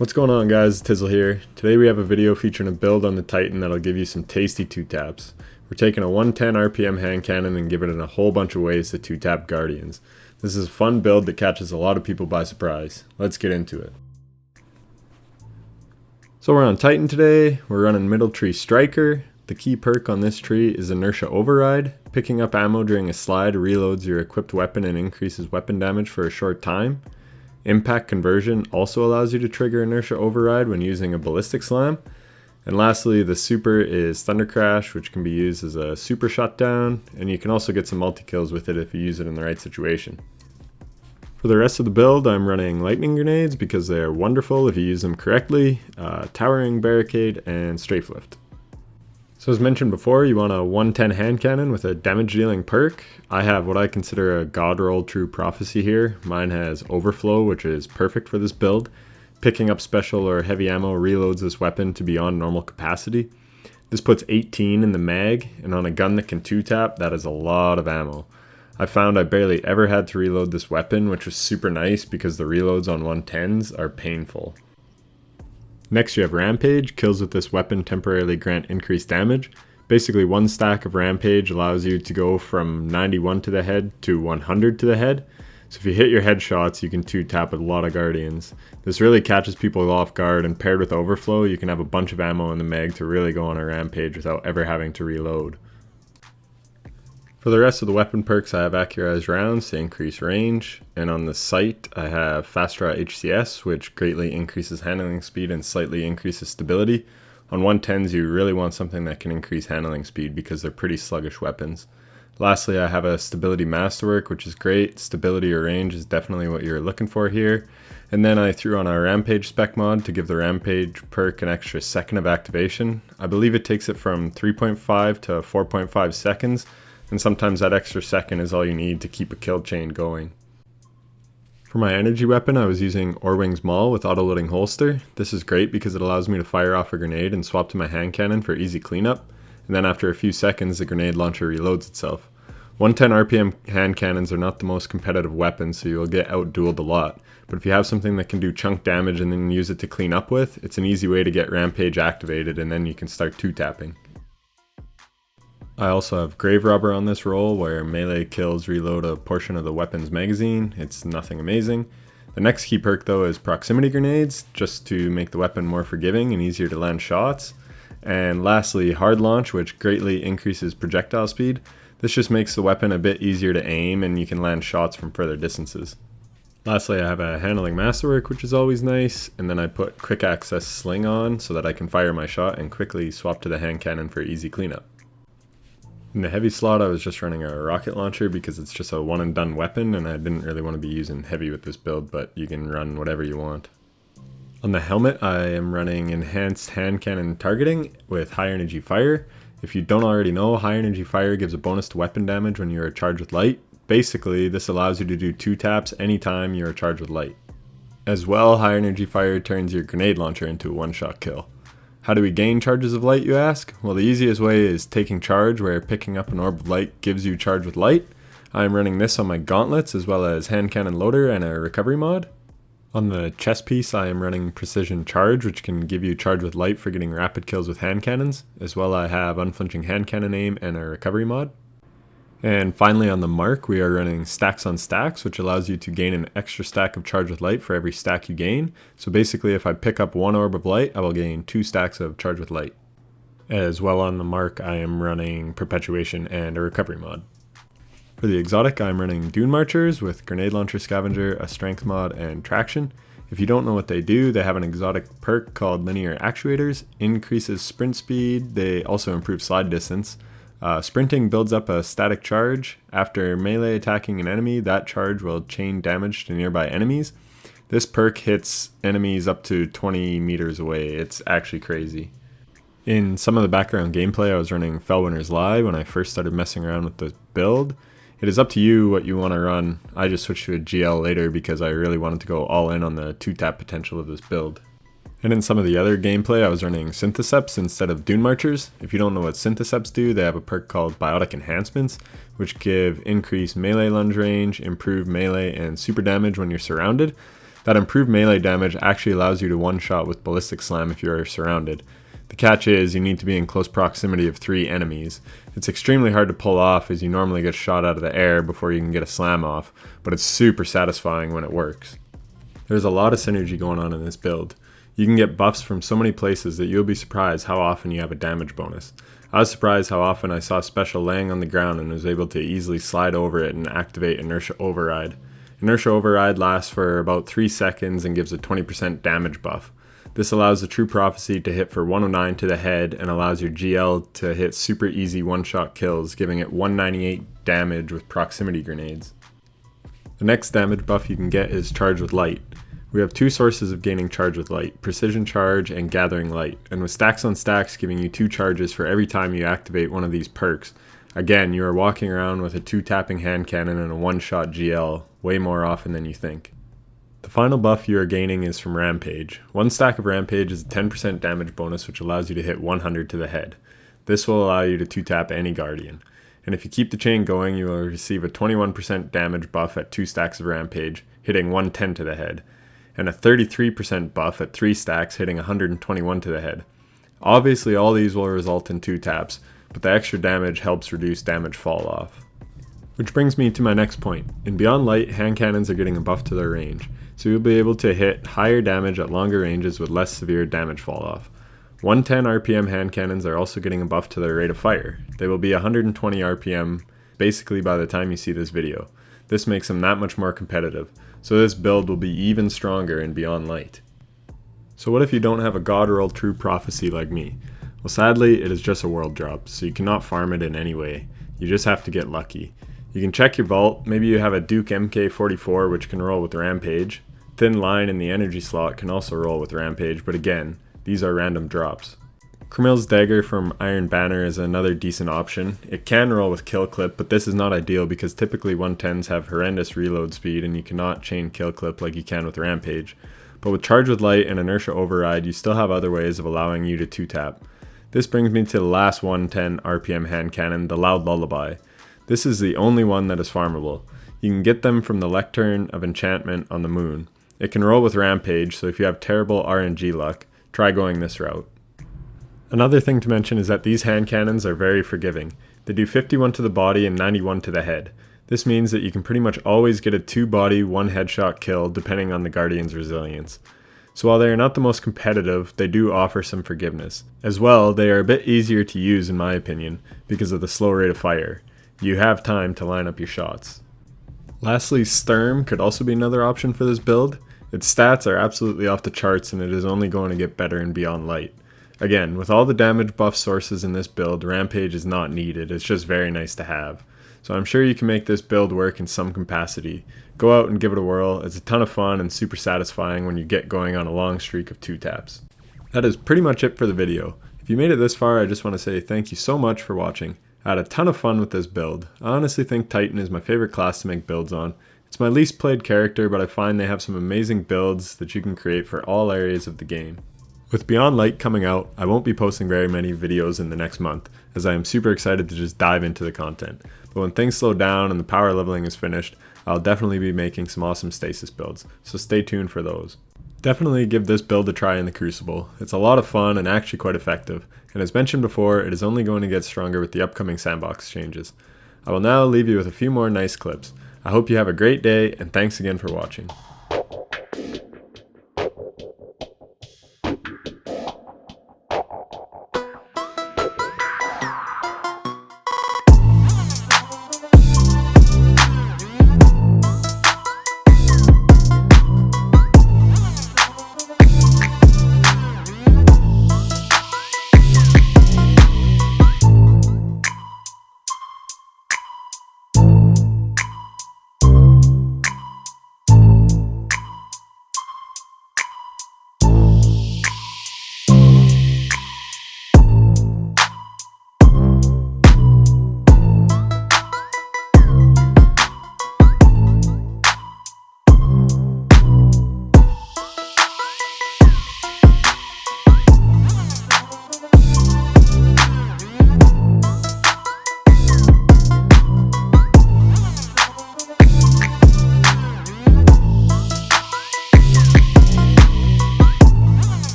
What's going on, guys? Tizzle here. Today we have a video featuring a build on the Titan that'll give you some tasty 2-taps. We're taking a 110 RPM hand cannon and giving it a whole bunch of ways to 2-tap Guardians. This is a fun build that catches a lot of people by surprise. Let's get into it. So we're on Titan today. We're running Middle Tree Striker. The key perk on this tree is Inertia Override. Picking up ammo during a slide reloads your equipped weapon and increases weapon damage for a short time. Impact Conversion also allows you to trigger Inertia Override when using a Ballistic Slam. And lastly, the super is Thunder Crash, which can be used as a super shutdown, and you can also get some multi-kills with it if you use it in the right situation. For the rest of the build, I'm running Lightning Grenades because they are wonderful if you use them correctly, Towering Barricade, and Strafe Lift. So as mentioned before, you want a 110 hand cannon with a damage dealing perk. I have what I consider a God Roll True Prophecy here. Mine has Overflow, which is perfect for this build. Picking up special or heavy ammo reloads this weapon to beyond normal capacity. This puts 18 in the mag, and on a gun that can 2-tap, that is a lot of ammo. I found I barely ever had to reload this weapon, which was super nice because the reloads on 110s are painful. Next you have Rampage. Kills with this weapon temporarily grant increased damage. Basically one stack of Rampage allows you to go from 91 to the head to 100 to the head. So if you hit your headshots, you can 2-tap with a lot of Guardians. This really catches people off guard, and paired with Overflow, you can have a bunch of ammo in the mag to really go on a Rampage without ever having to reload. For the rest of the weapon perks, I have Accurized Rounds to increase range, and on the sight I have Fast Draw HCS, which greatly increases handling speed and slightly increases stability. On 110s you really want something that can increase handling speed because they're pretty sluggish weapons. Lastly, I have a Stability Masterwork, which is great. Stability or range is definitely what you're looking for here. And then I threw on a Rampage spec mod to give the Rampage perk an extra second of activation. I believe it takes it from 3.5 to 4.5 seconds. And sometimes that extra second is all you need to keep a kill chain going. For my energy weapon, I was using Orwing's Maul with auto-loading holster. This is great because it allows me to fire off a grenade and swap to my hand cannon for easy cleanup, and then after a few seconds the grenade launcher reloads itself. 110 RPM hand cannons are not the most competitive weapon, so you'll get out-dueled a lot, but if you have something that can do chunk damage and then use it to clean up with, it's an easy way to get Rampage activated and then you can start 2-tapping. I also have Grave Robber on this roll, where melee kills reload a portion of the weapon's magazine. It's nothing amazing. The next key perk though is Proximity Grenades, just to make the weapon more forgiving and easier to land shots. And lastly, Hard Launch, which greatly increases projectile speed. This just makes the weapon a bit easier to aim and you can land shots from further distances. Lastly, I have a Handling Masterwork, which is always nice, and then I put Quick Access Sling on so that I can fire my shot and quickly swap to the hand cannon for easy cleanup. In the heavy slot, I was just running a rocket launcher because it's just a one and done weapon and I didn't really want to be using heavy with this build, but you can run whatever you want. On the helmet, I am running enhanced hand cannon targeting with high energy fire. If you don't already know, high energy fire gives a bonus to weapon damage when you are charged with light. Basically, this allows you to do 2-taps anytime you are charged with light. As well, high energy fire turns your grenade launcher into a one-shot kill. How do we gain charges of light, you ask? Well, the easiest way is taking charge, where picking up an orb of light gives you charge with light. I am running this on my gauntlets as well as hand cannon loader and a recovery mod. On the chest piece, I am running precision charge, which can give you charge with light for getting rapid kills with hand cannons. As well, I have unflinching hand cannon aim and a recovery mod. And finally on the mark, we are running stacks on stacks, which allows you to gain an extra stack of charge with light for every stack you gain. So basically if I pick up one orb of light, I will gain 2 stacks of charge with light. As well on the mark, I am running perpetuation and a recovery mod. For the exotic, I'm running Dune Marchers with grenade launcher scavenger, a strength mod, and traction. If you don't know what they do, they have an exotic perk called linear actuators, increases sprint speed, they also improve slide distance. Sprinting builds up a static charge. After melee attacking an enemy, that charge will chain damage to nearby enemies. This perk hits enemies up to 20 meters away. It's actually crazy. In some of the background gameplay, I was running Fellwinter's Lie when I first started messing around with the build. It is up to you what you want to run. I just switched to a GL later because I really wanted to go all in on the 2-tap potential of this build. And in some of the other gameplay, I was running Syntheseps instead of Dune Marchers. If you don't know what Syntheseps do, they have a perk called Biotic Enhancements, which give increased melee lunge range, improved melee, and super damage when you're surrounded. That improved melee damage actually allows you to one-shot with ballistic slam if you are surrounded. The catch is you need to be in close proximity of 3 enemies. It's extremely hard to pull off as you normally get shot out of the air before you can get a slam off, but it's super satisfying when it works. There's a lot of synergy going on in this build. You can get buffs from so many places that you'll be surprised how often you have a damage bonus. I was surprised how often I saw special laying on the ground and was able to easily slide over it and activate inertia override. Inertia override lasts for about 3 seconds and gives a 20% damage buff. This allows the True Prophecy to hit for 109 to the head and allows your GL to hit super easy one-shot kills, giving it 198 damage with proximity grenades. The next damage buff you can get is Charge with Light. We have 2 sources of gaining Charge with Light, Precision Charge and Gathering Light, and with stacks on stacks giving you 2 charges for every time you activate one of these perks. Again, you are walking around with a 2-tapping hand cannon and a 1-shot GL, way more often than you think. The final buff you are gaining is from Rampage. 1 stack of Rampage is a 10% damage bonus which allows you to hit 100 to the head. This will allow you to 2-tap any Guardian. And if you keep the chain going, you will receive a 21% damage buff at 2 stacks of Rampage, hitting 110 to the head, and a 33% buff at 3 stacks, hitting 121 to the head. Obviously all these will result in 2 taps, but the extra damage helps reduce damage fall off. Which brings me to my next point. In Beyond Light, hand cannons are getting a buff to their range, so you'll be able to hit higher damage at longer ranges with less severe damage fall off. 110 RPM hand cannons are also getting a buff to their rate of fire. They will be 120 RPM basically by the time you see this video. This makes them that much more competitive, so this build will be even stronger in Beyond Light. So what if you don't have a god roll True Prophecy like me? Well, sadly it is just a world drop, so you cannot farm it in any way. You just have to get lucky. You can check your vault, maybe you have a Duke MK44 which can roll with Rampage. Thin Line in the energy slot can also roll with Rampage, but again, these are random drops. Cromill's Dagger from Iron Banner is another decent option. It can roll with Kill Clip, but this is not ideal because typically 110s have horrendous reload speed and you cannot chain Kill Clip like you can with Rampage. But with Charge with Light and Inertia Override, you still have other ways of allowing you to 2-tap. This brings me to the last 110 RPM hand cannon, the Loud Lullaby. This is the only one that is farmable. You can get them from the Lectern of Enchantment on the Moon. It can roll with Rampage, so if you have terrible RNG luck, try going this route. Another thing to mention is that these hand cannons are very forgiving. They do 51 to the body and 91 to the head. This means that you can pretty much always get a 2-body, 1-headshot kill depending on the Guardian's resilience. So while they are not the most competitive, they do offer some forgiveness. As well, they are a bit easier to use in my opinion because of the slow rate of fire. You have time to line up your shots. Lastly, Sturm could also be another option for this build. Its stats are absolutely off the charts and it is only going to get better in Beyond Light. Again, with all the damage buff sources in this build, Rampage is not needed, it's just very nice to have. So I'm sure you can make this build work in some capacity. Go out and give it a whirl, it's a ton of fun and super satisfying when you get going on a long streak of 2-taps. That is pretty much it for the video. If you made it this far, I just want to say thank you so much for watching. I had a ton of fun with this build. I honestly think Titan is my favorite class to make builds on. It's my least played character, but I find they have some amazing builds that you can create for all areas of the game. With Beyond Light coming out, I won't be posting very many videos in the next month, as I am super excited to just dive into the content. But when things slow down and the power leveling is finished, I'll definitely be making some awesome stasis builds, so stay tuned for those. Definitely give this build a try in the Crucible. It's a lot of fun and actually quite effective, and as mentioned before, it is only going to get stronger with the upcoming sandbox changes. I will now leave you with a few more nice clips. I hope you have a great day, and thanks again for watching.